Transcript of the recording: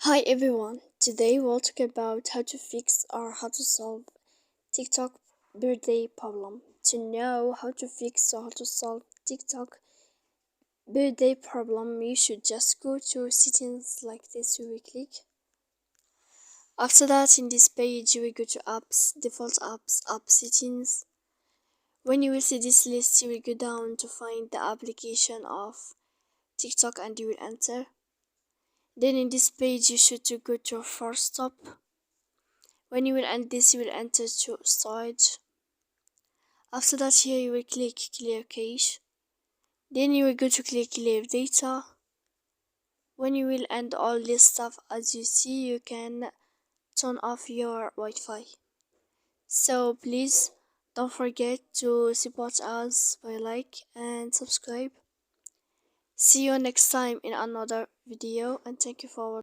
Hi everyone, today we'll talk about how to fix or how to solve TikTok birthday problem. To know how to fix or how to solve TikTok birthday problem, you should just go to settings like this. You will click. After that, in this page, you will go to apps, default apps, app settings. When you will see this list, you will go down to find the application of TikTok and you will enter. Then in this page, you should to go to force stop. When you will end this, you will enter to storage. After that, here you will click clear cache. Then you will go to click clear data. When you will end all this stuff, as you see, you can turn off your Wi-Fi. So please don't forget to support us by like and subscribe. See you next time in another video, and thank you for watching.